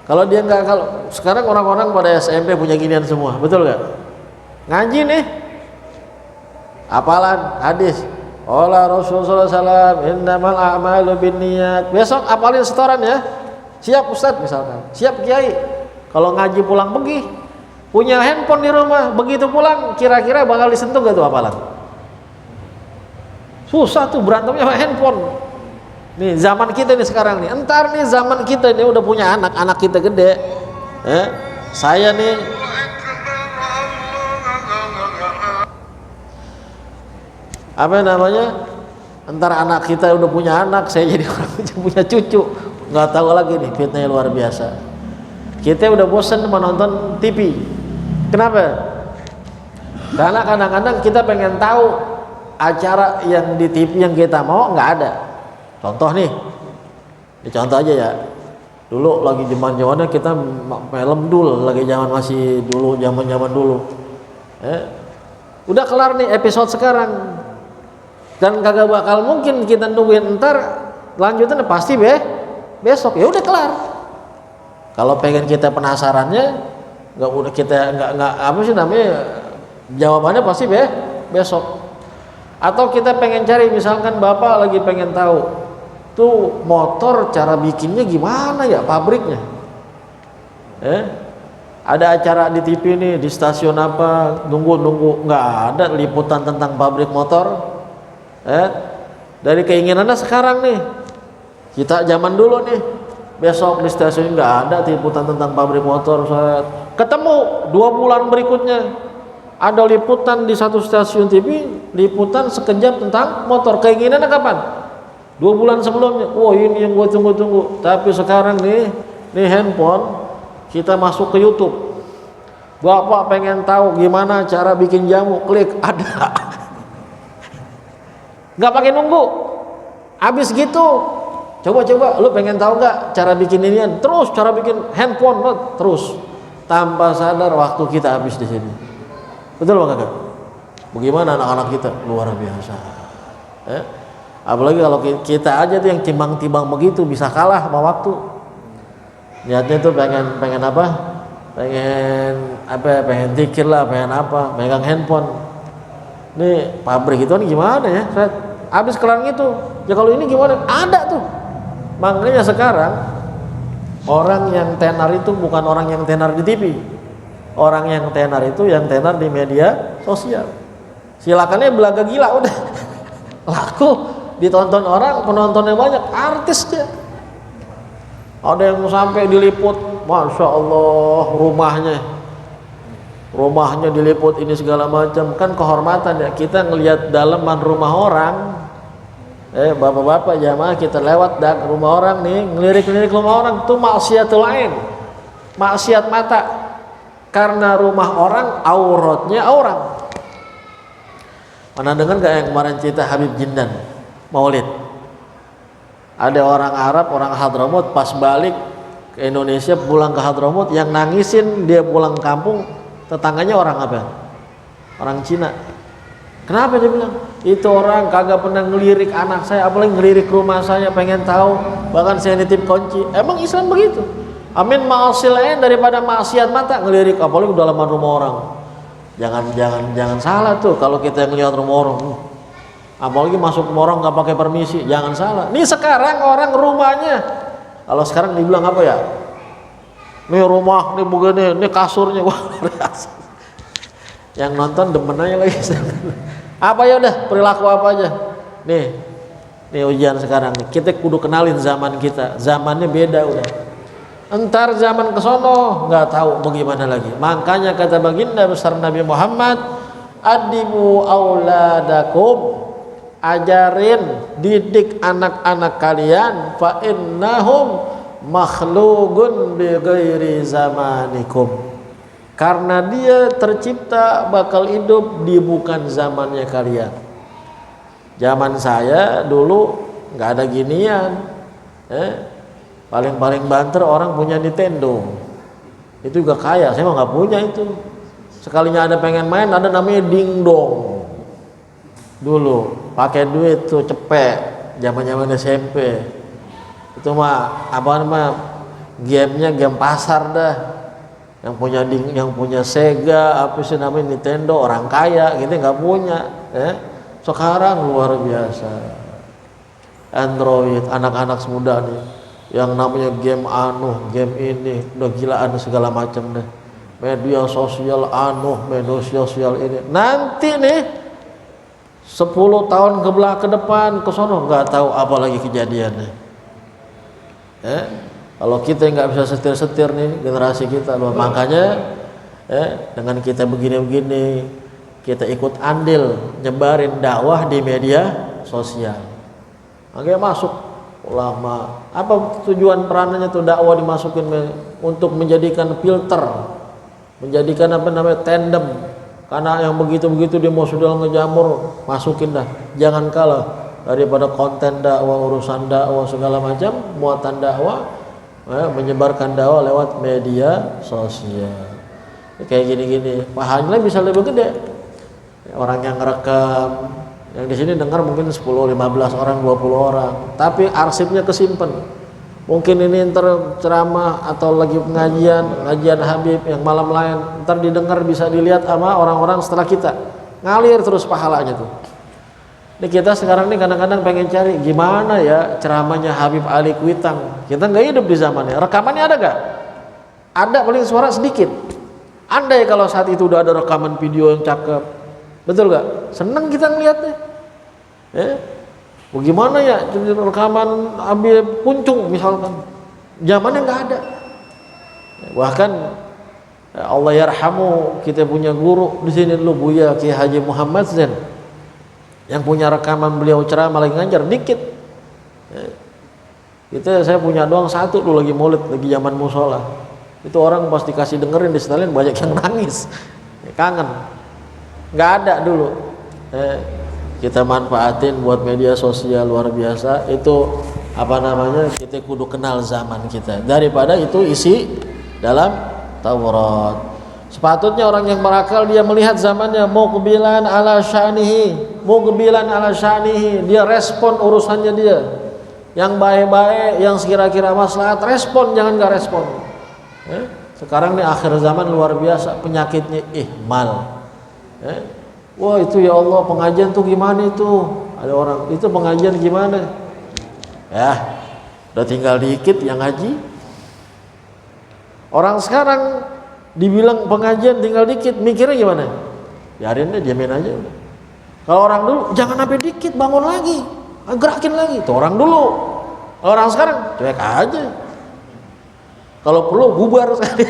Kalau dia nggak, kalau sekarang orang-orang pada SMP punya ginian semua, betul nggak? Ngaji nih, apalan hadis, Qala Rasulullah SAW, innamal a'malu binniyat. Besok apalin setoran ya, siap Ustadz misalkan, siap Kiai. Kalau ngaji pulang pergi, punya handphone di rumah, begitu pulang kira-kira bakal disentuh gak tuh apalan? Susah tuh berantemnya sama handphone. Nih zaman kita nih sekarang nih, entar nih zaman kita nih udah punya anak kita gede. Saya nih apa namanya, antara anak kita udah punya anak, saya jadi orang punya cucu, nggak tahu lagi nih, fitnahnya luar biasa. Kita udah bosan menonton TV. Kenapa? Karena kadang-kadang kita pengen tahu acara yang di TV yang kita mau nggak ada. Contoh nih, contoh aja ya. Dulu lagi zaman-zamannya kita film dulu, lagi masih dulu, zaman dulu. Udah kelar nih episode sekarang. Dan kagak bakal mungkin kita nungguin ntar lanjutan pasti besok, ya udah kelar. Kalau pengen kita penasarannya, nggak apa sih namanya, jawabannya pasti besok. Atau kita pengen cari, misalkan bapak lagi pengen tahu tuh motor cara bikinnya gimana ya, pabriknya. Ada acara di TV nih, di stasiun apa, nunggu nggak ada liputan tentang pabrik motor. Dari keinginannya sekarang nih, kita zaman dulu nih, besok di stasiun nggak ada liputan tentang pabrik motor. Ketemu 2 bulan berikutnya ada liputan di satu stasiun TV, liputan sekejap tentang motor. Keinginannya kapan? 2 bulan sebelumnya. Wah, ini yang gue tunggu-tunggu. Tapi sekarang nih handphone, kita masuk ke YouTube. Bapak pengen tahu gimana cara bikin jamu, klik, ada. Nggak pakai nunggu, habis gitu. Coba lu pengen tahu nggak cara bikin inian, terus cara bikin handphone terus, tanpa sadar waktu kita habis di sini. Betul Bang Kakak? Bagaimana anak-anak kita luar biasa. Apalagi kalau kita aja tuh yang timbang-timbang begitu bisa kalah sama waktu. Niatnya tuh pengen apa? Pengen zikir lah, pengen apa? Megang handphone. Nih pabrik itu nih gimana ya? Habis kelar gitu. Ya kalau ini gimana? Ada tuh. Makanya sekarang orang yang tenar itu bukan orang yang tenar di TV. Orang yang tenar itu yang tenar di media sosial. Silakannya belaga gila udah. Laku, ditonton orang, penontonnya banyak, artis dia. Ada yang sampai diliput, masya Allah, rumahnya diliput ini segala macam. Kan kehormatan ya, kita ngelihat dalaman rumah orang. Bapak-bapak jamaah, kita lewat ke rumah orang nih, ngelirik-ngelirik rumah orang, itu maksiatul lain, maksiat mata. Karena rumah orang, auratnya orang. Pernah dengar gak yang kemarin cerita Habib Jindan Maulid? Ada orang Arab, orang Hadramut, pas balik ke Indonesia, pulang ke Hadramut, yang nangisin dia pulang kampung, tetangganya orang apa? Orang Cina. Kenapa dia bilang? Itu orang kagak pernah ngelirik anak saya, apalagi ngelirik rumah saya, pengen tahu, bahkan saya nitip kunci. Emang Islam begitu? Amin, ma'asil daripada maksiat mata ngelirik, apalagi dalaman rumah orang. Jangan salah tuh kalau kita ngelihat rumah orang. Apalagi masuk rumah orang nggak pakai permisi, jangan salah. Nih sekarang orang rumahnya, kalau sekarang dibilang apa ya? Nih rumah, nih begini, nih kasurnya, wah yang nonton demen aja lagi. Apa ya udah perilaku apa aja. Nih ujian sekarang nih. Kita kudu kenalin zaman kita. Zamannya beda udah. Entar zaman kesono nggak tahu bagaimana lagi. Makanya kata baginda besar Nabi Muhammad, adibu auladakum, ajarin, didik anak-anak kalian, fa innahum makhluqun bi ghairi zamanikum. Karena dia tercipta bakal hidup di bukan zamannya kalian. Zaman saya dulu nggak ada ginian. Paling banter orang punya Nintendo. Itu juga kaya, saya mah nggak punya itu. Sekalinya ada pengen main, ada namanya dingdong. Dulu pakai duit tuh cepet, zaman SMP. Itu mah apa namanya? Gamenya game pasar dah. Yang punya Sega, apa sih namanya Nintendo, orang kaya gitu nggak punya. Sekarang luar biasa. Android, anak-anak semuda nih, yang namanya game game ini, udah gilaan segala macam deh. Media sosial media sosial ini. Nanti nih 10 tahun ke depan ke sono nggak tahu apa lagi kejadiannya. Kalau kita nggak bisa setir nih generasi kita loh. Makanya dengan kita begini kita ikut andil nyebarin dakwah di media sosial. Makanya masuk ulama. Apa tujuan peranannya tuh dakwah dimasukin untuk menjadikan filter, menjadikan apa namanya tandem. Karena yang begitu dia mau sudah ngejamur, masukin dah. Jangan kalah daripada konten dakwah, urusan dakwah segala macam, muatan dakwah. Menyebarkan dakwah lewat media sosial kayak gini pahalanya bisa lebih gede. Orang yang ngerekam, yang di sini dengar mungkin 10, 15 orang, 20 orang, tapi arsipnya kesimpan. Mungkin ini ntar ceramah atau lagi pengajian Habib yang malam lain, ntar didengar bisa dilihat sama orang-orang setelah kita, ngalir terus pahalanya tuh. Ini kita sekarang nih kadang-kadang pengen cari gimana ya ceramahnya Habib Ali Kuitang. Kita nggak hidup di zamannya. Rekamannya ada gak? Ada, paling suara sedikit. Andai kalau saat itu udah ada rekaman video yang cakep, betul gak? Seneng kita ngeliatnya. Bagaimana ya rekaman Habib Puncung misalkan? Zamannya nggak ada. Bahkan Allah yarhamu, kita punya guru di sini dulu, Buya Ki Haji Muhammad Zain, yang punya rekaman beliau ceramah lagi ngajar dikit. Saya punya doang satu dulu lagi maulid, lagi zaman musola. Itu orang pas dikasih dengerin di setelin banyak yang nangis, kangen. Nggak ada dulu. Kita manfaatin buat media sosial luar biasa. Itu apa namanya? Kita kudu kenal zaman kita daripada itu isi dalam Taurat. Sepatutnya orang yang berakal dia melihat zamannya, muqbilan ala sya'nihi, dia respon urusannya dia. Yang baik-baik, yang sekira-kira maslahat, respon, jangan gak respon. Sekarang nih akhir zaman luar biasa, penyakitnya ihmal. Wah itu ya Allah, pengajian tuh gimana itu? Ada orang, itu pengajian gimana? Ya, udah tinggal dikit yang ngaji. Orang sekarang dibilang pengajian tinggal dikit, mikirnya gimana? Biarin deh, diamin aja udah. Kalau orang dulu jangan sampai dikit, bangun lagi, gerakin lagi. Itu orang dulu. Orang sekarang cuek aja. Kalau perlu bubar sekali.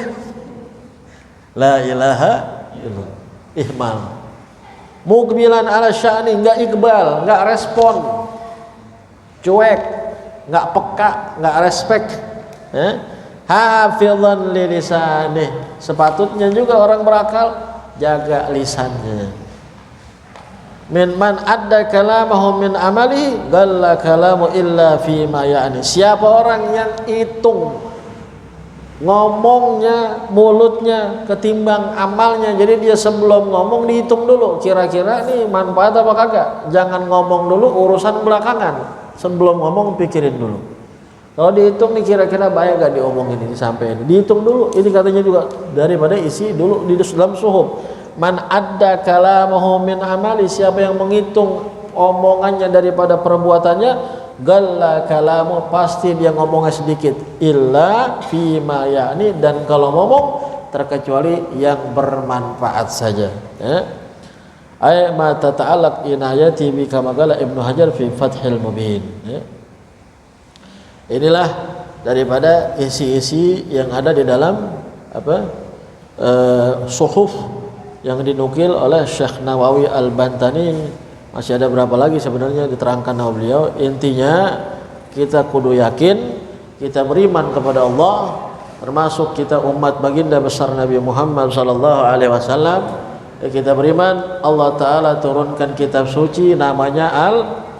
La ilaha illallah. Ihmal. Muqbilan ala sya'ni, enggak iqbal, enggak respon. Cuek, enggak peka, enggak respect. Hafizan li lisanih. Sepatutnya juga orang berakal jaga lisannya. Min man adda kalamahu min amali galla kalamu illa fi ma ya'ni. Siapa orang yang hitung ngomongnya mulutnya ketimbang amalnya, jadi dia sebelum ngomong dihitung dulu kira-kira nih manfaat apa kagak. Jangan ngomong dulu urusan belakangan, sebelum ngomong pikirin dulu. Kalau dihitung nih kira-kira baik gak diomongin ini sampai ini, dihitung dulu. Ini katanya juga daripada isi dulu di dalam suhuf. Man adda kalamahu min amali, siapa yang menghitung omongannya daripada perbuatannya, galla kalamu, pasti dia ngomongnya sedikit, illa fima ya'ni, dan kalau ngomong terkecuali yang bermanfaat saja. Ay ma tata'allaq inayati bi kama qala Ibnu Hajar fi Fathil Mubin. Inilah daripada isi-isi yang ada di dalam suhuf yang dinukil oleh Syekh Nawawi Al-Bantani. Masih ada berapa lagi sebenarnya diterangkan oleh beliau. Intinya kita kudu yakin, kita beriman kepada Allah, termasuk kita umat baginda besar Nabi Muhammad sallallahu alaihi wasallam. Kita beriman Allah taala turunkan kitab suci namanya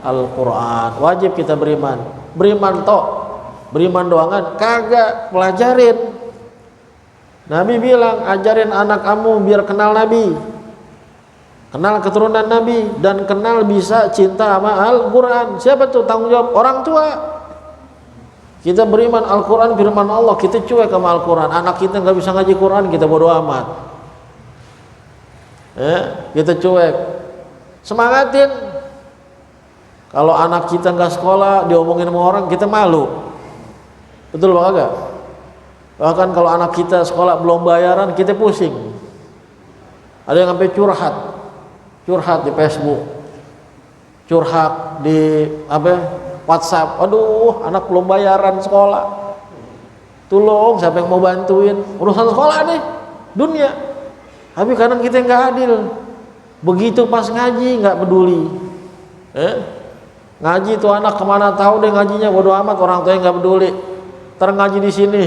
Al-Qur'an. Wajib kita beriman. Beriman tok. Beriman doangan kagak pelajarin. Nabi bilang, ajarin anak kamu biar kenal Nabi, kenal keturunan Nabi, dan kenal bisa cinta sama Al-Quran. Siapa tuh tanggung jawab? Orang tua. Kita beriman Al-Quran firman Allah, kita cuek sama Al-Quran. Anak kita nggak bisa ngaji Quran, kita bodo amat. Kita cuek. Semangatin. Kalau anak kita nggak sekolah, diomongin sama orang, kita malu. Betul Pak Agak? Bahkan kalau anak kita sekolah belum bayaran, kita pusing. Ada yang sampai curhat di Facebook, curhat di WhatsApp. Aduh, anak belum bayaran sekolah, tolong siapa yang mau bantuin urusan sekolah nih dunia. Tapi kadang kita nggak adil. Begitu pas ngaji nggak peduli. Ngaji tuh anak kemana tahu deh ngajinya, bodo amat, orang tua nggak peduli. Ngaji di sini,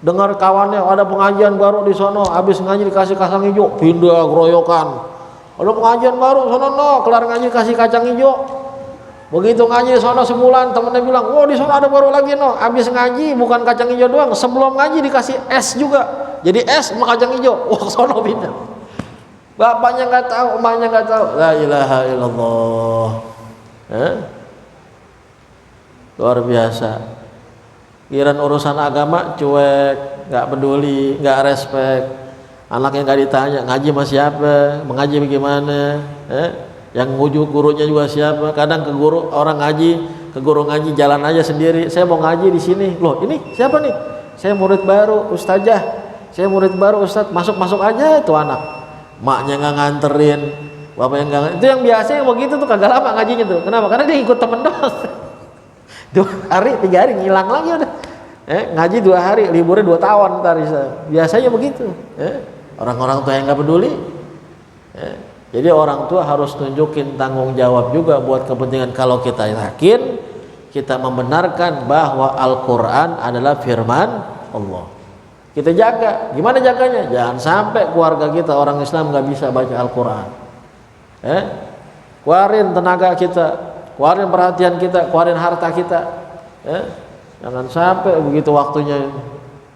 dengar kawannya ada pengajian baru di sono, habis ngaji dikasih kacang hijau, pindah geroyokan. Ada pengajian baru sono, kelar ngaji kasih kacang hijau. Begitu ngaji di sono sebulan, temennya bilang, "Oh, di sono ada baru lagi no." Habis ngaji bukan kacang hijau doang, sebelum ngaji dikasih es juga. Jadi es sama kacang hijau. Wah, sono pindah. Bapaknya nggak tahu, emaknya nggak tahu. La ilaha illallah. Luar biasa. Giliran urusan agama cuek, nggak peduli, nggak respect. Anaknya nggak ditanya ngaji sama siapa, mengaji bagaimana, yang ngujuk gurunya juga siapa. Kadang ke guru orang ngaji, ke guru ngaji jalan aja sendiri. Saya mau ngaji di sini, loh ini siapa nih? Saya murid baru, ustazah. Saya murid baru, ustaz. Masuk aja itu anak. Maknya nggak nganterin, bapaknya nggak. Itu yang biasa yang begitu tuh kagak lama ngajinya tuh. Kenapa? Karena dia ikut temen doang. 2 hari 3 hari ngilang lagi udah. Ngaji 2 hari, liburnya 2 tahun ntar biasanya begitu. Orang-orang tua yang nggak peduli. Jadi orang tua harus tunjukin tanggung jawab juga buat kepentingan. Kalau kita yakin, kita membenarkan bahwa Al-Quran adalah firman Allah, kita jaga. Gimana jaganya? Jangan sampai keluarga kita orang Islam nggak bisa baca Al-Quran. Keluarin tenaga kita, keluarin perhatian kita, keluarin harta kita. Jangan sampai begitu waktunya,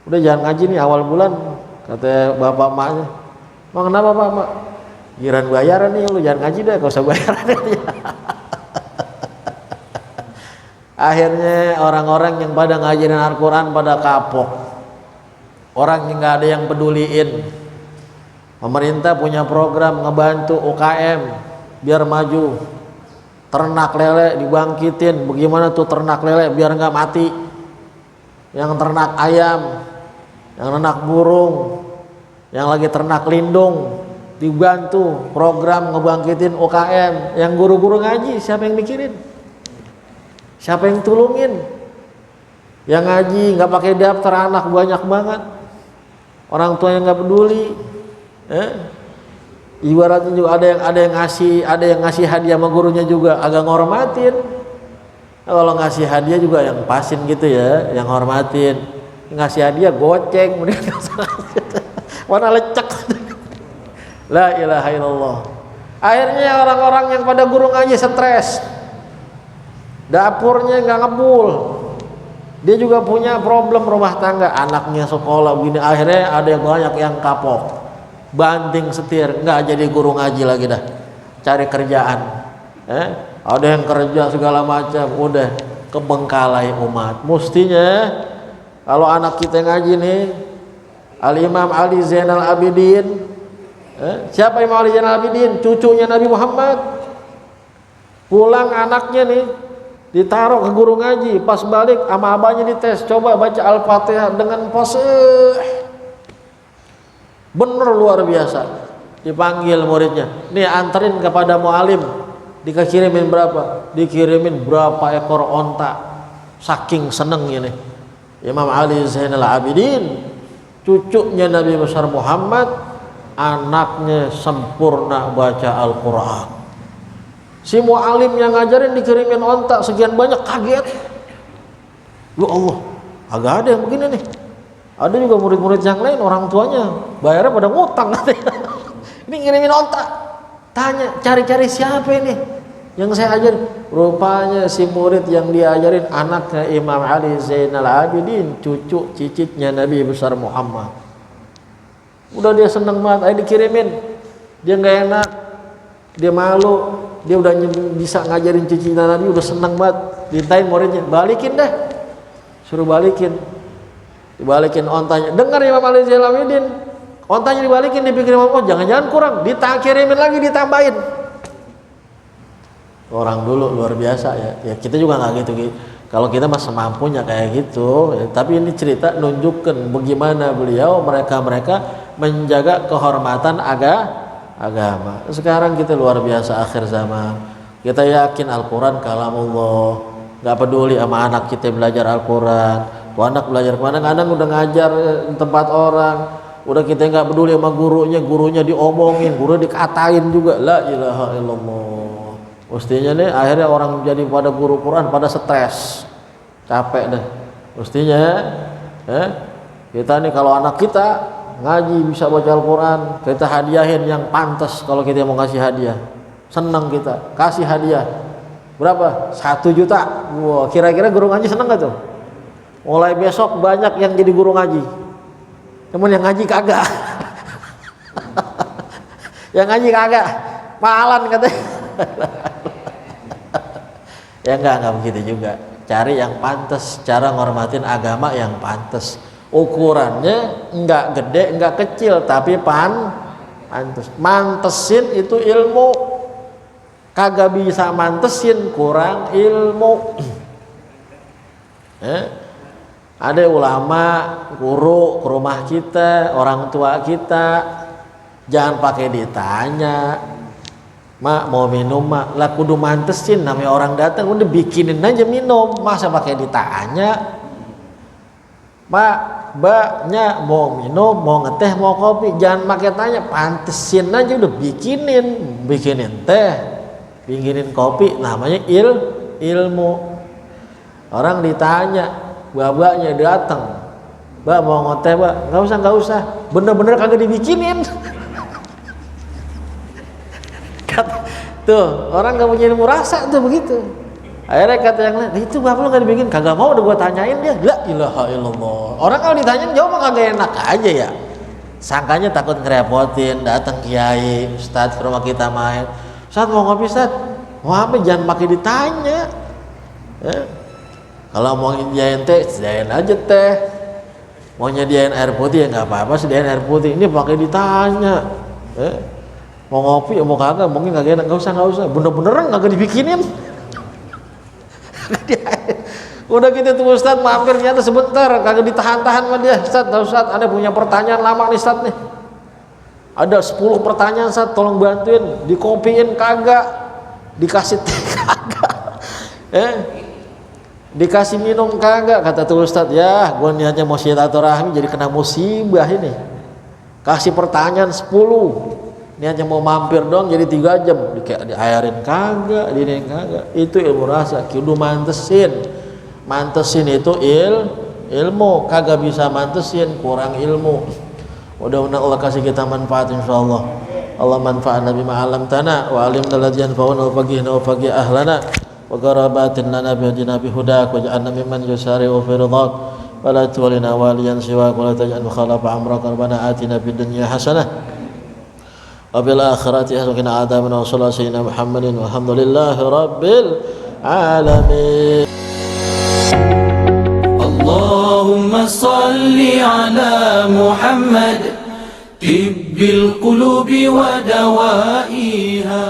udah jangan ngaji nih awal bulan, kata bapak emaknya. "Mak, kenapa Pak, Mak? Giran bayaran nih, lu jangan ngaji deh, gak usah bayaran." Akhirnya orang-orang yang pada ngajarin Al-Quran pada kapok. Orang yang gak ada yang peduliin. Pemerintah punya program ngebantu UKM biar maju. Ternak lele dibangkitin. Bagaimana tuh ternak lele biar nggak mati? Yang ternak ayam, yang ternak burung, yang lagi ternak lindung, dibantu program ngebangkitin UKM, yang guru-guru ngaji siapa yang mikirin? Siapa yang tulungin? Yang ngaji nggak pakai daftar anak banyak banget, orang tuanya nggak peduli. Ibaratnya juga ada yang ngasih hadiah sama gurunya juga agak ngormatin. Kalau ngasih hadiah juga yang pasin gitu ya, yang hormatin. Ngasih hadiah goceng, mana lecek. La ilaha illallah. Akhirnya orang-orang yang pada guru ngaji stres, dapurnya nggak ngebul. Dia juga punya problem rumah tangga, anaknya sekolah begini. Akhirnya ada yang banyak yang kapok, banting setir, nggak jadi guru ngaji lagi dah, cari kerjaan. Ada yang kerja segala macam, udah kebengkalai umat. Mestinya kalau anak kita ngaji nih, Al-Imam Ali Zainal Abidin, siapa Imam Ali Zainal Abidin? Cucunya Nabi Muhammad. Pulang anaknya nih ditaruh ke guru ngaji, pas balik sama abahnya dites, coba baca Al-Fatihah dengan fasih, bener luar biasa. Dipanggil muridnya, nih anterin kepada mualim, dikirimin berapa? Dikirimin berapa ekor onta, saking senengnya nih Imam Ali Zainal Abidin, cucunya Nabi besar Muhammad, anaknya sempurna baca Al-Quran. Si mu'alim yang ngajarin dikirimin onta sekian banyak, kaget. Ya Allah, agak ada yang begini nih. Ada juga murid-murid yang lain, orang tuanya bayarnya pada ngutang. Ini ngirimin onta. Tanya, cari-cari siapa ini yang saya ajarin. Rupanya si murid yang diajarin anaknya Imam Ali Zainal Abidin, cucu cicitnya Nabi besar Muhammad. Udah dia seneng banget, ayo dikirimin. Dia nggak enak, dia malu. Dia udah bisa ngajarin cicitnya Nabi, udah seneng banget. Ditain muridnya, balikin deh, suruh balikin. Dibalikin ontanya. Dengar Imam Ali Zainal Abidin, ontanya dibalikin, dipikirin, oh jangan-jangan kurang, dikirimin lagi, ditambahin. Orang dulu luar biasa ya. Ya kita juga nggak gitu. Kalau kita mah semampunya kayak gitu. Ya, tapi ini cerita nunjukkan bagaimana beliau mereka menjaga kehormatan agama. Sekarang kita luar biasa akhir zaman. Kita yakin Al-Quran kalamullah. Gak peduli sama anak kita belajar Al-Quran. Tuh anak belajar kemana? Kadang udah ngajar di tempat orang. Udah kita gak peduli sama gurunya diomongin, guru dikatain juga. La ilaha illallah. Mestinya nih akhirnya orang jadi pada guru Quran pada stres, capek deh. Mestinya kita nih kalau anak kita ngaji bisa baca Al-Quran, kita hadiahin yang pantas. Kalau kita mau kasih hadiah, senang kita kasih hadiah berapa? 1 juta. Wah, kira-kira guru ngaji seneng gak tuh? Mulai besok banyak yang jadi guru ngaji, cuman yang ngaji kagak. Yang ngaji kagak, malan katanya. Ya enggak begitu juga. Cari yang pantas, cara ngormatin agama yang pantas. Ukurannya enggak gede, enggak kecil, tapi pantes. Mantesin itu ilmu. Kagak bisa mantesin, kurang ilmu. Ada ulama, guru ke rumah kita, orang tua kita, jangan pakai ditanya, mak mau minum mak, lah kudu mantesin, namanya orang datang udah bikinin aja minum, masa pakai ditanya. Mak, mbaknya mau minum, mau ngeteh, mau kopi, jangan pakai tanya, pantesin aja udah bikinin teh, bikinin kopi, namanya ilmu. Orang ditanya, babaknya datang, mbak mau ngeteh mbak, nggak usah, bener-bener kagak dibikinin. Tuh orang nggak punya ilmu rasa tuh begitu. Akhirnya kata yang lain, itu bapak lu nggak dibikin, kagak mau, udah gua tanyain dia. La ilaha illallah. Orang kalau ditanyain jawab mah kagak enak aja ya. Sangkanya takut ngerepotin, datang kiai, ustadz ke rumah kita main. Ustadz mau ngopi ustadz, mau apa? Jangan pakai ditanya. Kalau mau nyediain teh, sediain aja teh. Mau nyediain air putih ya nggak apa-apa, sediain air putih. Ini pakai ditanya. Mau ngopi ya mau kagak, mungkin kagak enak, nggak usah. Bener-beneran kagak dibikinin. Udah gitu tuh Ustadz mampir nyata sebentar, kagak ditahan-tahan sama dia. Ustadz, Anda punya pertanyaan lama nih Ustadz nih. Ada 10 pertanyaan, Ustaz, tolong bantuin. Dikopiin kagak, dikasih teh kagak, dikasih minum kagak. Kata tuh Ustaz, ya gue niatnya mau silaturahmi jadi kena musibah ini. Kasih pertanyaan 10, niatnya mau mampir dong jadi 3 jam, diairin kagak, dini kagak. Itu ilmu rasa, kudu mantesin itu ilmu, kagak bisa mantesin kurang ilmu. Mudah-mudahan Allah kasih kita manfaat insyaallah. Allah manfa'na bima 'allamtana wa 'allimna alladhi yanfa'una wa faqihna wa faqih ahlana wa qarabatin lana bi hadina bi hudak wa ja'alna mimman yusari'u fi ridak wa la tuwallina waliyan siwa wa la taj'al khalafa amraka rabbana atina fid dunya hasanah wa bil akhirati hasanah wa qina adzaban wa sallallahu sayyidina Muhammadin walhamdulillahi rabbil alamin. اللهم صل على محمد طب القلوب ودوائها